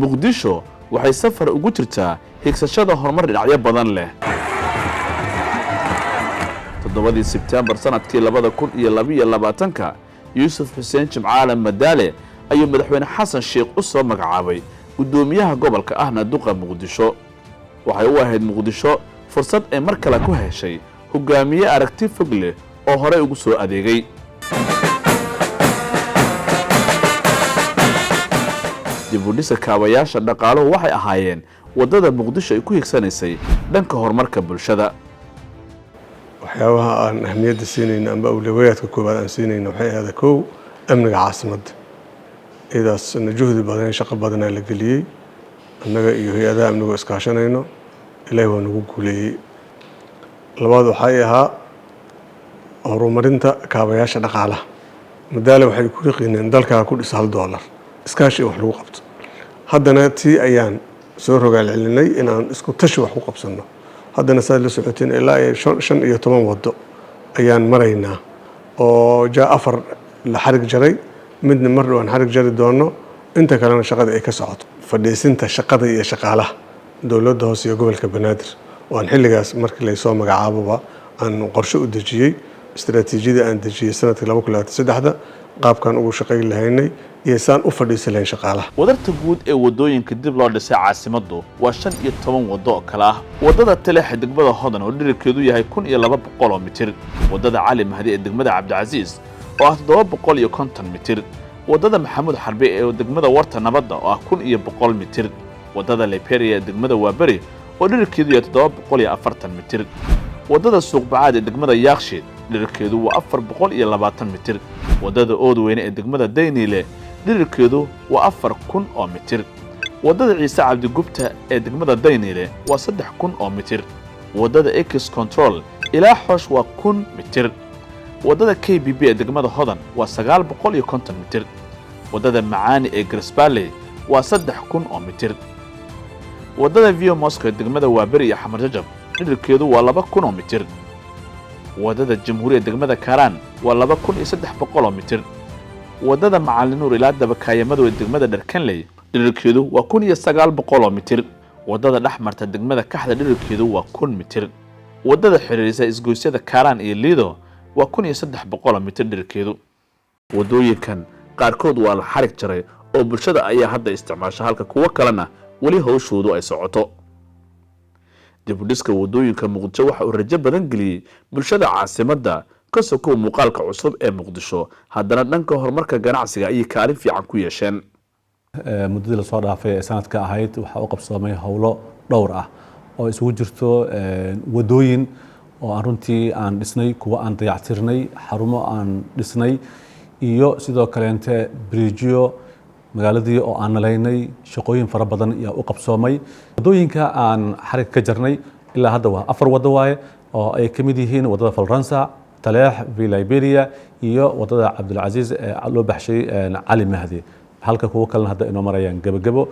muqdisho waxay safar ugu jirtaa higsashada horumar dhinacyo badan leh 7 Sebtembar sanadkii 2022 Yuusuf Xuseen Jimcaale Madaale ayuu madaxweyne Xasan Sheekh u soo magacaabay gudoomiyaha gobolka ahna duqa Muqdisho waxay u ahayd Muqdisho fursad ay mar kale ku heshay hogaamiye aragti fog leh oo hore ugu soo adeegay dib u dhisa kaabayaasha dhaqaaluhu waxay ahaayeen wadada Muqdisho ay ku higsanaysay dhanka horumarka bulshada waxyaabaha aan ahmiyadda siinayna amba awlawiyaadka koobaad aan siinayna waxay ahayd koow amniga caasimadda idaasna juhdi badan shaqo badan la geliyay annaga iyo hay'adaha amniga iskaashanayno ilaahay waa nagu guuleeyay labaad waxay ahaa horumarinta kaabayaasha dhaqaalaha Madaale waxay ku riqineen dalka ku dhis $1 iskaashi wax lagu qabto haddana tii ayaan soo rogaal celinay in aan isku tashi wax ku qabsano haddana saad la socoteen ilaa 15 wado ayaan maraynaa oo jaa 4 la xarig jaray midna mar waan xarig jari doono inta kalena shaqada ay ka socoto fadhiisinta shaqada iyo shaqaalaha dawladda hoose iyo gobolka Banaadir waan xilligaas markii la soo magacaabo aan qorshe u dejiyay istiraatiijiyada aan dejiyay sanadka 2023 qaabkan ugu shaqeyn lahaynay iyo saan u fadhiisan lahayn shaqaalaha wadarta guud ee wadooyinka dib loo dhisay caasimaddu waa 15 wado oo kala ah wadada Taleex degmada Hodan oo dhererkeedu yahay 1200 mitir wadada Cali Mahdi ee degmada Cabdicasiis oo ah 750 mitir wadada Maxamuud Xarbi ee degmada Warta Nabadda oo ah 1100 mitir wadada Liberia ee degmada Waabari oo dhererkeedu yahay 740 mitir wadada Suuq Bacaad ee degmada Yaaqshiid dhererkeedu waa 420 mitir wadada Oodweyne ee degmada Daynile dhererkeedu waa 4000 mitir wadada Ciise Cabdi Gubta ee degmada Daynile waa 3000 mitir wadada X Control ilaa Xoosh waa 1000 mitir wadada KBB ee degmada Hodan waa 950 mitir wadada Macaani ee Garsbaale waa 3000 mitir wadada Vio Moscow ee degmada Waabari iyo Xamar Jajab dhererkeedu waa 2000 mitir wadada Jamhuuriyadda degmada Karaan waa 2300 mitir wadada Macallin Nuur ilaa Dabakaayamadu ee degmada Dharkanley dhererkeedu waa 1900 mitir wadada Dhaxmarta degmada Kaxda dhererkeedu waa 1000 mitir wadada xiriirisa isgoysyada Karaan iyo Liido waa 1300 mitir dhererkeedu wadooyinkan qaarkood waa la xarig jaray oo bulshada ayaa hadda isticmaasha halka kuwa kalena wali hawshoodu ay socoto dib u dhiska wadooyinka Muqdisho waxa uu rajo badan geliyay bulshada caasimadda ka soo muuqaalka cusub ee Muqdisho haddana dhanka horumarka ganacsiga ay kaalin fiican ku yeesheen muddada la soo dhaafay sanadka ahayd waxa uu qabsoomay hawlo dhowr ah oo isugu jirto wadooyin oo aan runtii aan dhisnay kuwa aan dayactirnay xarumo aan dhisnay iyo sidoo kaleente bridgeyo magaaladii oo aan nalaynay shaqooyin fara badan ayaa u qabsoomay wadooyinka aan xarig ka jarnay ilaa hadda waa 4 wado waaye oo ay kamid yihiin wadada Falransa Taleex Liberia iyo wadada Cabdilcasiis ee loo baxshay Cali Mahdi halka kuwa kalena hadda inoo marayaan gabagabo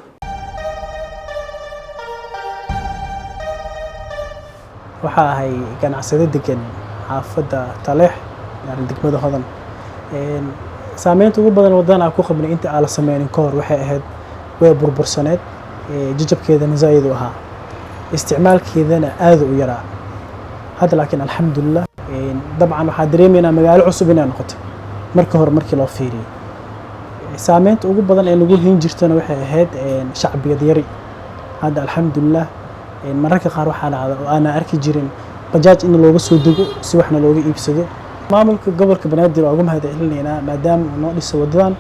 waxa ay ganacsade degan xaafada Taleex degmada Hodan saameynta ugu badan wadana ku qabnay inta aan la sameeynin ka hor waxay ahayd way burbursaneed jajabkeedana zaid u ahaa isticmaalkeedana aad u yaraa hadda laakiin alxamdulillah dabcan waxa dareemeynaa magaalo cusub inay noqoto marka hore markii loo fiiriyay saameynta ugu badan ee lagu hin jirtana waxay ahayd shacbiyad yari hadda alxamdulillah mararka qaar waxa dhacda oo aan arki jirin bajaaj in looga soo dego si waxna looga iibsado maamulka gobolka Banaadir ugu mahadcelinayna maadaama uu noo dhisay wadadan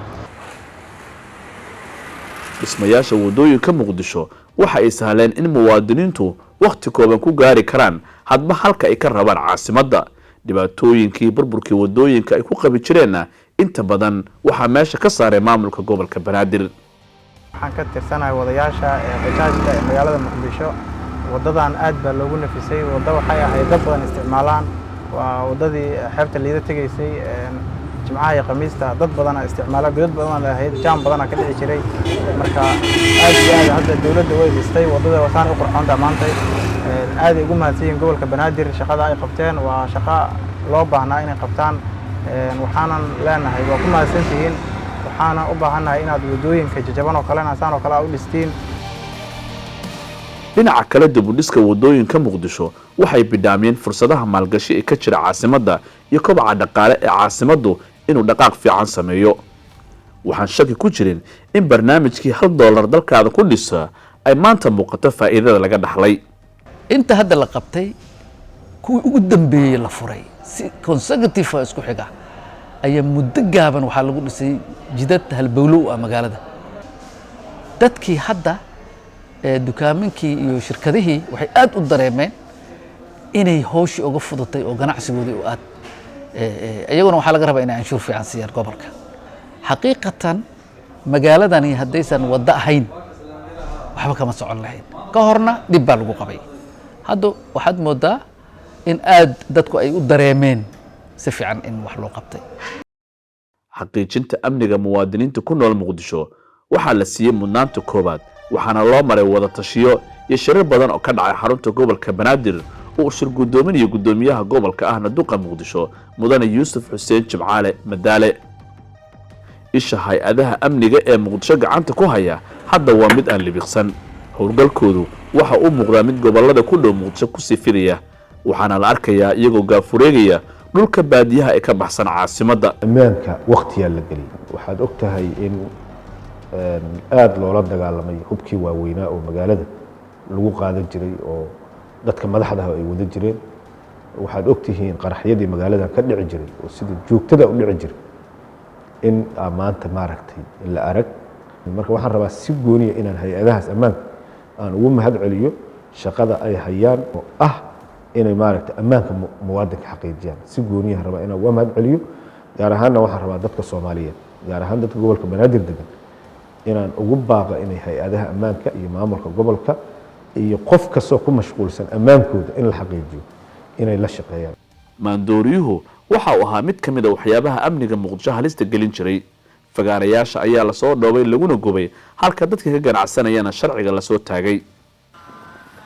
dhismayaasha wadooyinka Muqdisho waxa ay sahleen in muwaadiniintu waqti kooban ku gaari karaan hadba halka ay ka rabaan caasimadda dhibaatooyinkii burburkii wadooyinka ay ku qabi jireen inta badan waxa meesha ka saaray maamulka gobolka Banaadir waxaan ka tirsanahay wadayaasha bajaajka ee magaalada Muqdisho wadadan aad baa loogu nafisay wada waxay ahayd dad badan isticmaalaan waa wadadii xeebta liida tagaysay jimcaha iyo khamiista dad badan isticmaala godad badan lahayd jaam badan ka dhici jiray marka aad iyo aad hadda dawladda way dhistay wadada wasaan u qurxoon dhamaantay aad ugu mahadsan gobolka Banaadir shaqada ay qabteen waa shaqo loo baahnaa inay qabtaan waxaanan leenahay waa ku mahadsantihiin waxaana u baahannahay inaad waddooyinka jajaban oo kalena saan oo kale u dhistiin. dhinaca kale dib u dhiska waddooyinka muqdisho waxay bidhaamiyeen fursadaha maalgashi ee ka jira caasimadda iyo kobaca dhaqaale ee caasimaddu inuu dhaqaaq fiican sameeyo. waxaan shaki ku jirin in barnaamijkii $1 dalkaada ku dhisa ay maanta muuqato faa'iidada laga dhaxlay. inta hadda la qabtay kuwii ugu dambeeyey la furay si consecutive isku xiga ayaa muddo gaaban waxaa lagu dhisay jidad halbowlow ah magaalada. dadkii hadda dukaaminkii iyo shirkadihii waxay aad u dareemeen inay hawshii uga fudatay oo ganacsigoodii u aad iyaguna waxaa laga rabaa inay canshuur fiican siiyaan gobolka. xaqiiqatan magaaladani haddaysan waddo ahayn waxba kama socon lahayn. ka horna dhib baa lagu qabay. hadda waxaad moodaa in aad dadku ay u dareemeen si fiican in wax loo qabtay. xaqiijinta amniga muwaadiniinta ku nool muqdisho waxaa la siiyey mudnaanta koowaad waxaana loo maray wada tashiyo iyo shirar badan oo ka dhacay xarunta gobolka banaadir oo shir gudoominayo gudoomiyaha gobolka ahna duqa muqdisho mudane yuusuf xuseen jimcaale madaale. isha hay-adaha amniga ee muqdisho gacanta ku haya hadda waa mid aan libiqsan. howlgalkoodu waxa uu muuqdaa mid gobolada ku dhow muqdisho ku sifiraya waxaana la arkayaa iyagoo gaafureegaya dhulka baadiyaha ee ka baxsan caasimadda. ammaanka waqtiyaa la geliyay waxaad og tahay in aad loola dagaalamay hubkii waaweynaa oo magaalada lagu qaadan jiray oo dadka madaxda ay wada jireen. waxaad og tihiin qaraxyadii magaaladan ka dhici jiray oo sida joogtada u dhici jiray in maanta maaragtay la arag. marka waxaan rabaa si gooniya inaan hay-adahaas ammaanka aan ugu mahad celiyo shaqada ay hayaan oo ah inay maaragtay ammaanka muwaadinka xaqiijiyaan. si gooniya rabaa inaan uga mahad celiyo gaar ahaanna waxaan rabaa dadka Soomaaliyeed gaar ahaan dadka gobolka Banaadir degan inaan ugu baaqa inay hay-adaha ammaanka iyo maamulka gobolka iyo qof kastoo ku mashquulsan ammaankooda in la xaqiijiyo inay la shaqeeyaan. maandooriyuhu waxa uu ahaa mid ka mid ah waxyaabaha amniga muqdisho halista gelin jiray. fagaarayaasha ayaa la soo dhoobay laguna gubay halka dadka ka ganacsanayana sharciga la soo taagay.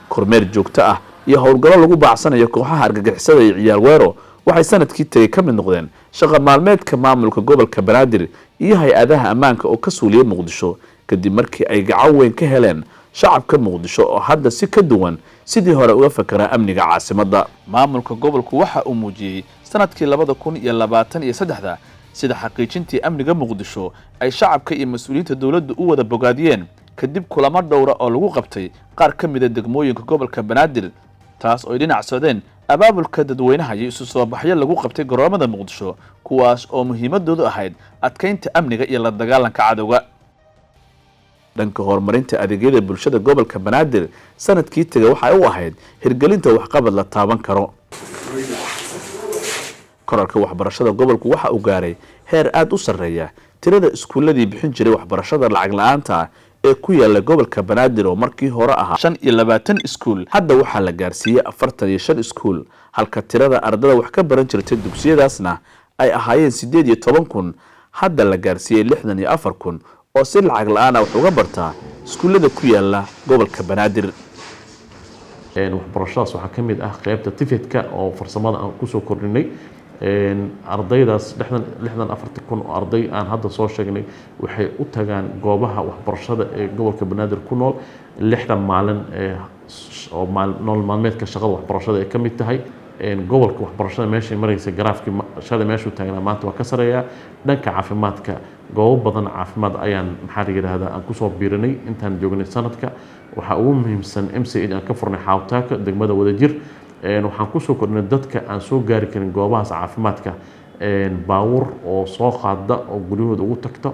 kormeer joogto ah iyo howlgallo lagu baacsanayo kooxaha argagixisada iyo ciyaar weero waxay sanadkii tagay ka mid noqdeen shaqo maalmeedka maamulka gobolka Banaadir iyo hay-adaha ammaanka oo ka suuliyay muqdisho kadib markii ay gacan weyn ka heleen shacabka muqdisho oo hadda si ka duwan sidii hore uga fakara amniga caasimadda. maamulka gobolku waxa uu muujiyay sanadkii 2023 sida xaqiijintii amniga muqdisho ay shacabka iyo mas'uuliyiinta dawladda u wada bogaadiyeen kadib kulamo dhowr oo lagu qabtay qaar ka mid ah degmooyinka gobolka Banaadir taas oo dhinac socdeen abaabulka dadweynaha iyo isu soo baxyo lagu qabtay garoomada muqdisho kuwaas oo muhiimadoodu ahayd adkeynta amniga iyo la dagaalanka cadawga. dhanka horumarinta adeegyada bulshada gobolka Banaadir sanadkii tagay waxa ay u ahayd hirgelinta waxqabad la taaban karo. korarka waxbarashada gobolku waxa uu gaaray heer aad u sareeya. tirada iskuuladii bixin jiray waxbarashada lacag la'aanta ee ku yaala gobolka Banaadir oo markii hore ahaa 25 iskuul hadda waxaa la gaarsiiyay 45 iskuul halka tirada ardada wax ka baran jirtay dugsiyadaasna ay ahaayeen 18,000 hadda la gaarsiiyay 64,000 oo si lacag la'aan ah wax uga barta iskuulada ku yaala gobolka Banaadir. waxbarashadaas waxaa ka mid ah qaybta tifidka oo farsamada aan ku soo kordhinay ardaydaas 64,000 oo arday aan hadda soo sheegnay waxay u tagaan goobaha waxbarashada ee gobolka Banaadir ku nool 60 maalin oo nolol maalmeedka shaqada waxbarashada ay ka mid tahay. gobolka waxbarashada meesha maraysa garaafkii shalay meesha taagnaa maanta waa ka sareeyaa. dhanka caafimaadka goobo badan caafimaad ayaan maxaa la yiraahdaa aan ku soo biirinay intaan joognay sanadka. waxa ugu muhiimsan MCA aan ka furnay xaawtaaka degmada Wadajir. waxaan ku soo kordhinay dadka aan soo gaari karin goobahaas caafimaadka baawur oo soo qaada oo guriyahooda ugu tagta.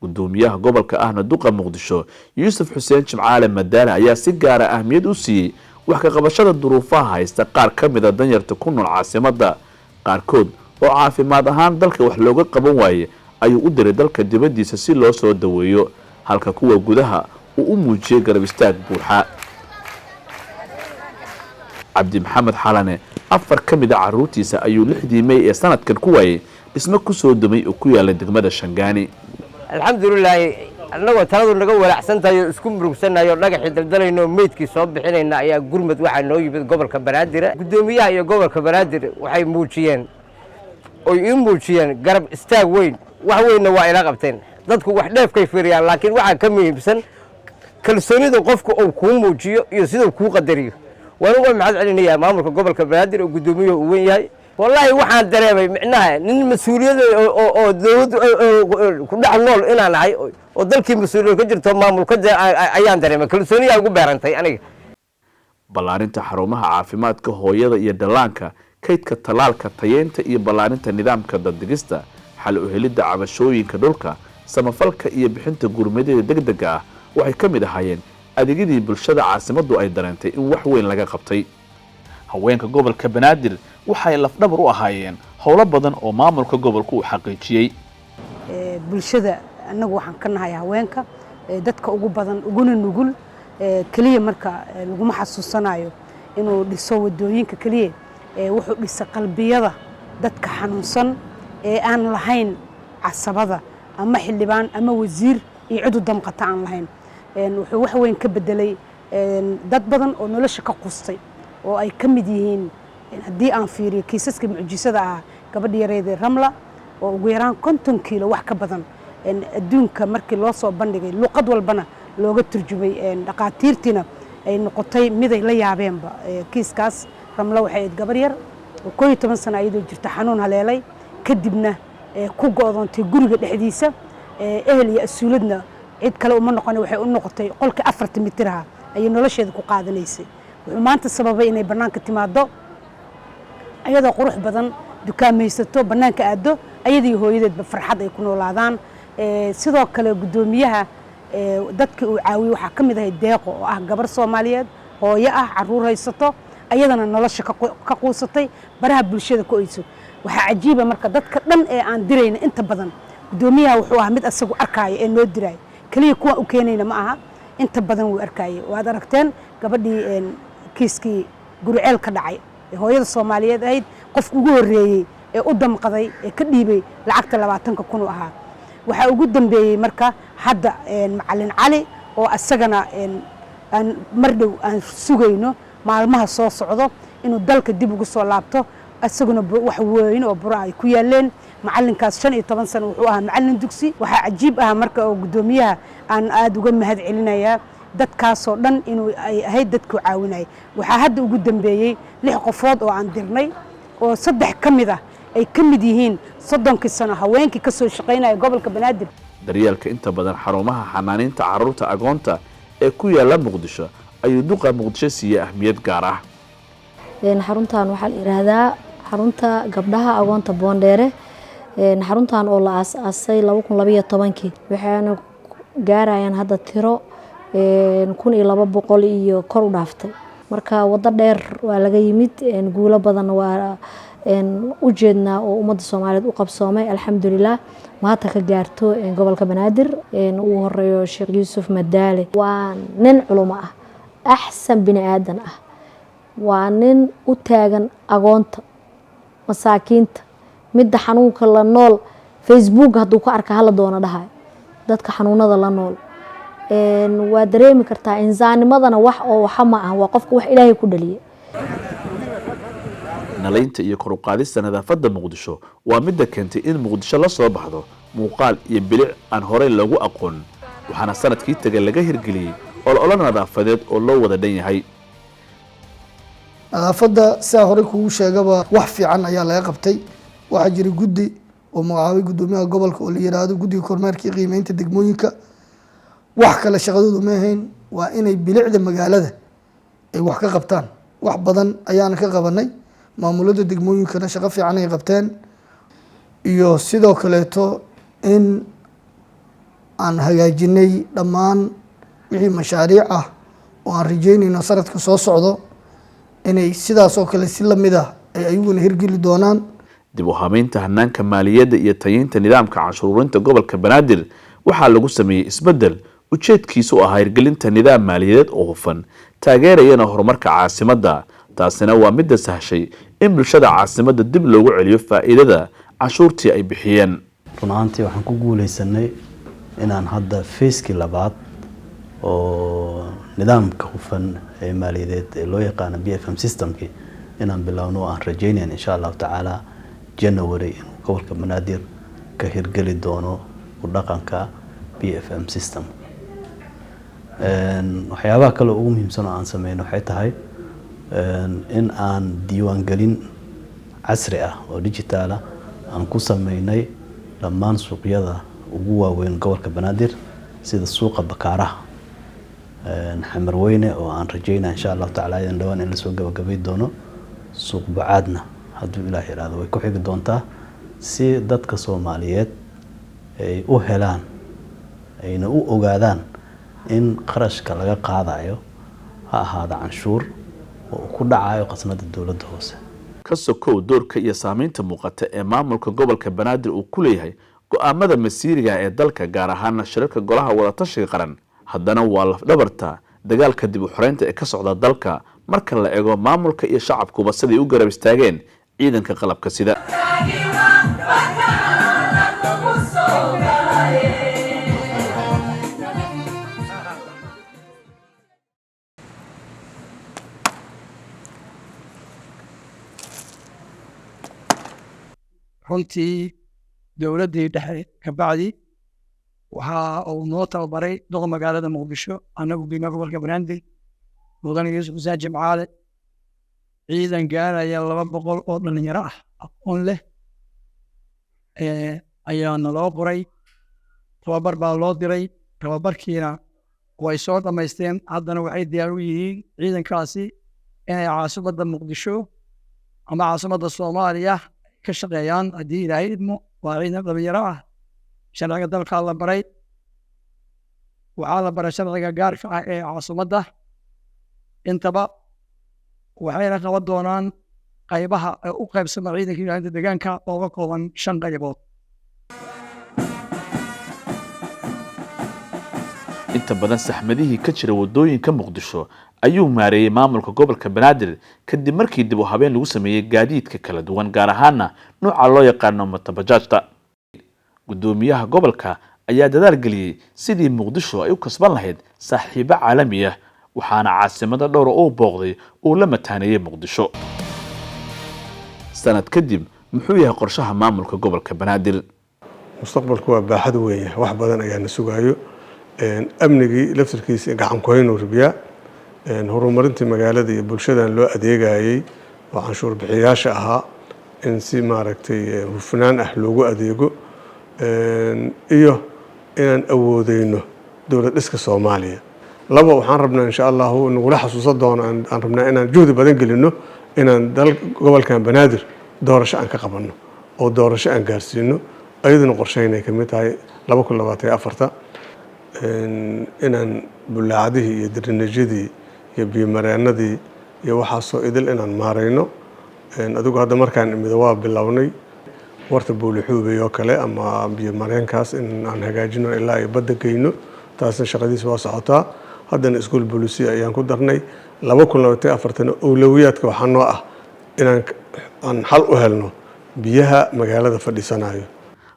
gudoomiyaha gobolka ahna duqa muqdisho yuusuf xuseen jimcaale madaale ayaa si gaar ah ahmiyad u siiyay wax ka qabashada duruufaha haysta qaar ka mid ah danyarta ku nool caasimadda. qaarkood oo caafimaad ahaan dalka wax looga qaban waaye ayuu u diray dalka dibadiisa si loo soo daweeyo halka kuwa gudaha uu u muujiyay garab istaag buuxa. cabdi maxamed xalane 4 ka mid ah caruurtiisa ayuu 6 May ee sanadkan ku waayay dhismo ku soo dumay oo ku yaala degmada Shangaani. alxamdulillah annagoo taladu naga walaacsantahay isku murugsanayo dhagaxii daldalayno meydkii soo bixinayna ayaa gurmad waxa noo yimid gobolka Banaadir. gudoomiyaha iyo gobolka Banaadir waxay muujiyeen garab istaag weyn wax weynna waa ila qabteen dadku wax dheefkay fiiriyaan laakiin waxaa ka muhiimsan kalsoonida qofku uu kuu muujiyo iyo siduu kuu qadariyo waan uga mahad celinayaa maamulka gobolka banaadir oo gudoomiyuhu uu weyn yahay والله waxaan dareemay micnaha nin mas'uuliyad oo dawladda ku dhex nool inaan ahay oo dalkii mas'uuliyad ka jirto maamulka ayaan dareemay kalsooniya ugu beerantay aniga ballaarinta xarumaha caafimaadka hooyada iyo dhallaanka kaydka talaalka tayeenta iyo ballaarinta nidaamka daddigista xal u helidda cabashooyinka dhulka samafalka iyo bixinta gurmadada degdega ah waxay ka mid ahaayeen adeegyadii bulshada caasimaddu ay dareentay in wax weyn laga qabtay haweenka gobolka banaadir waxay lafdhabar u ahaayeen howlo badan oo maamulka gobolku uu xaqiijiyay bulshada anagu waxaan ka nahay haweenka dadka ugu badan uguna nugul kaliya marka lagu xasuusanayo inuu dhiso wadooyinka kaliya wuxuu dhisa qalbiyada dadka xanuunsan ee aan lahayn casabada ama xildhibaan ama wasiir iyo cid u damqata aan lahayn wuxuu wax weyn ka bedelay dad badan oo nolosha ka qustay oo ay ka mid yihiin haddii aan fiiriyo kiisaska mucjisada ah gabadha yareedee ramla oo ugu yaraan 50 kiilo wax ka badan adduunka markii loo soo bandhigay luqad walbana looga turjumay dhaqaatiirtina ay noqotay mid ay la yaabeenba kiiskaas ramla waxay ahayd gabar yar oo 12 sano ayadoo jirta xanuun haleelay kadibna ku go'doontay guriga dhexdiisa ehel iyo asuuladna cid kale uma noqon waxay u noqotay qolka 4 mitir ah ay nolosheeda ku qaadanaysay wuxuu maanta sababay inay banaanka timaado ayadoo qurux badan dukaamaysato banaanka aado ayadii hooyadeedba farxad ay ku noolaadaan sidoo kale gudoomiyaha dadkii uu caawiyo waxaa ka mid ahay deeqo oo ah gabar Soomaaliyeed hooyo ah caruur haysato ayadana nolosha ka quusatay baraha bulshada ku ayso waxa cajiiba marka dadka dhan ee aan dirayna inta badan gudoomiyaha wuxuu ahaa mid asagu arkaayo ee noo diray kaliya kuwa u keenayna ma aha inta badan wuu arkaayo waad aragteen gabadhii kiiskii guriceel ka dhacay hooyada Soomaaliyeed ahayd qofka ugu horeeyay ee u damqaday ee ka dhiibay lacagta 20,000 ahaa waxa ugu dambeeyay marka hadda macallin Cali oo asagana aan mardhow aan sugayno maalmaha soo socdo inuu dalka dib ugu soo laabto asaguna wax weyn oo bura ay ku yaaleen macallinkaas 15 sano wuxuu ahaa macallin dugsi waxa cajiib ah marka oo gudoomiyaha aan aad uga mahad celinayaa dadkaas oo dhan inuu ay ahayd dadku caawinay waxa hadda ugu dambeeyay 6 qofood oo aan dirnay oo 3 kamid ah ay kamid yihiin 30 sano haweenkii ka soo shaqeynaya gobolka banaadir daryeelka inta badan xarumaha xanaaninta carruurta agoonta ee ku yaala muqdisho ayuu duqa muqdisho siiyay ahmiyad gaar ah xaruntan waxaa la yiraahdaa xarunta gabdhaha agoonta Boondheere xaruntan oo la aasaasay 2012 waxaana gaarayaan hadda tiro 1200 iyo kor u dhaaftay marka wada dheer waa laga yimid guulo badan waa u jeednaa oo ummadda Soomaaliyeed u qabsoomay alxamdulillah maanta ka gaarto gobolka banaadir uu horeeyo Sheekh Yuusuf Madaale waa nin culimo ah axsan bini aadan ah waa nin u taagan agoonta masaakiinta midda xanuunka la nool Facebook hadduu ka arka hala doona dhahay dadka xanuunada la nool waa dareemi kartaa insaanimadana wax oo waxa ma ah waa qofka wax Ilaahay ku dhaliyay nalaynta iyo kor u qaadista nadaafadda muqdisho waa midda keentay in muqdisho la soo baxdo muuqaal iyo bilic aan horey loogu aqoon waxaana sanadkii tagay laga hirgeliyay olole nadaafadeed oo loo wada dhan yahay nadaafadda sidaa horey kugu sheegaba wax fiican ayaa laga qabtay waxaa jira guddi oo magacaabay gudoomiyaha gobolka oo la yiraahdo guddiga kormeerka iyo qiimeynta degmooyinka wax kale shaqadoodu ma ahayn waa inay bilicda magaalada ay wax ka qabtaan wax badan ayaan ka qabanay maamulada degmooyinkana shaqo fiican ay qabteen iyo sidoo kaleeto in aan hagaajinay dhammaan wixii mashaariic ah oo aan rajeynayno sanadka soo socdo inay sidaas oo kale si la mid ah ay ayaguna hirgeli doonaan dib u habeynta hanaanka maaliyadda iyo tayeynta nidaamka canshuurinta gobolka banaadir waxaa lagu sameeyay isbedel ujeedkiisu ahaa hirgelinta nidaam maaliyadeed oo hufan taageerayana horumarka caasimadda taasina waa midda sahashay in bulshada caasimadda dib loogu celiyo faa'iidada cashuurtii ay bixiyeen runaantii waxaan ku guuleysanay inaan hadda feeskii labaad oo nidaamka hufan ee maaliyadeed ee loo yaqaan BFM systemki inaan bilowno aan rajeynayno insha Allah taala January inuu gobolka banaadir ka hirgeli doono ku dhaqanka BFM system. waxyaabaha kale ugu muhiimsan oo aan sameeyno waxay tahay in aan diiwaangelin casri ah oo digital ah aan ku sameynay dhammaan suuqyada ugu waaweyn gobolka Banaadir sida suuqa Bakaaraha Xamarweyne oo aan rajeynaa insha Allah taala in dhawaan in la soo gabagabay doono suuq Bacaadna hadduu Ilaahay yiraahdo way ku xigi doontaa si dadka Soomaaliyeed ay u helaan ayna u ogaadaan in qarashka laga qaadayo ha ahaada canshuur oo ku dhacayo qasnada dawladda hoose. ka sokow doorka iyo saameynta muuqata ee maamulka gobolka Banaadir uu ku leeyahay go'aamada masiiriga ee dalka gaar ahaan shirarka golaha wada tashiga qaran haddana waa laf dhabarta dagaalka dib u xoreynta ee ka socda dalka marka la eego maamulka iyo shacabkuba siday u garab istaageen ciidanka qalabka sida. runtii dowladdii dhexe ka bacdi waxa uu noo tababaray doqa magaalada Muqdisho anagu bina gobolka Banaadir mudane Yuusuf Xuseen Jimcaale ciidan gaaraya 200 oo dhalinyaro ah aqoon leh ayaa naloo qoray tababar baa loo diray tababarkiina way soo dhamaysteen haddana waxay diyaar u yihiin ciidankaasi inay caasimadda Muqdisho ama caasimadda Soomaaliya ka shaqeeyaan haddii Ilaahay idmo waa ciidan dhalinyaro ah sharciga dalka la baray waxaa la baray sharciga gaarka ah ee caasimadda intaba waxayna qaban doonaan qaybaha u qaybsama ciidanka ilaalinta deegaanka oo ka kooban 5 qaybood. inta badan saxmadihii ka jira wadooyinka Muqdisho ayuu maareeyay maamulka gobolka Banaadir kadib markii dib u habeen lagu sameeyay gaadiidka kala duwan gaar ahaanna nooca loo yaqaan motobajaajta. gudoomiyaha gobolka ayaa dadaal geliyay sidii Muqdisho ay u kasban lahayd saaxiibo caalami ah waxaana caasimada dhowr oo booqday oo la mataaneeyay Muqdisho. sanad kadib muxuu yahay qorshaha maamulka gobolka Banaadir? mustaqbalku waa baaxad weyn wax badan ayaa na sugayo amnigii laftirkiisa gacan ku hayn urbiya horumarinta magaalada iyo bulshada loo adeegayay oo canshuur bixiyaasha ahaa in si maaragtay hufnaan ah loogu adeego iyo inaan awoodeyno dawlad dhiska Soomaaliya. laba waxaan rabnaa insha Allah nagula xasuusan doono aan rabnaa inaan juhdi badan gelino inaan dal gobolkan Banaadir doorasho aan ka qabanno oo doorasho aan gaarsiino ayaduna qorsheynay kamid tahay 2024 inaan bulaacadii iyo drainajadii iyo biyo-mareenadii iyo waxaasoo idil inaan maarayno adigu hadda markaan imid waa bilownay warta buulixuubay oo kale ama biyo-mareenkaas in aan hagaajino ilaa ay badda geyno taasna shaqadiisa waa socotaa haddana iskuul booliisi ayaan ku darnay 2024 awlawiyaadka waxaa noo ah inaan xal u helno biyaha magaalada fadhiisanayo.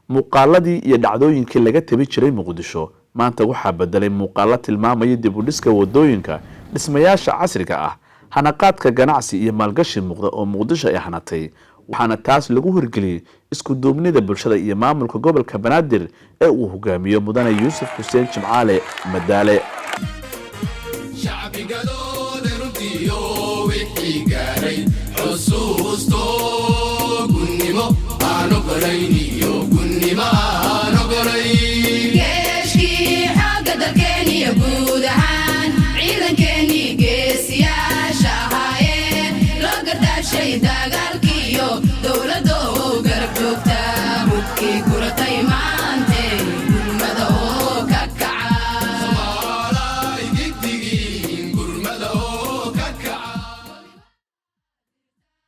muuqaaladii iyo dhacdooyinkii laga tabi jiray Muqdisho maanta waxaa bedelay muuqaalo tilmaamaya dib u dhiska wadooyinka dhismayaasha casriga ah hanaqaadka ganacsi iyo maalgashi muuqda oo Muqdisho ay hanatay waxaana taas lagu hirgeliyay isku duubnida bulshada iyo maamulka gobolka Banaadir ee uu hogaamiyo mudane Yuusuf Xuseen Jimcaale Madaale. ciidankeeni geesiyaasha ahaayeen loo gardaashay dagaalka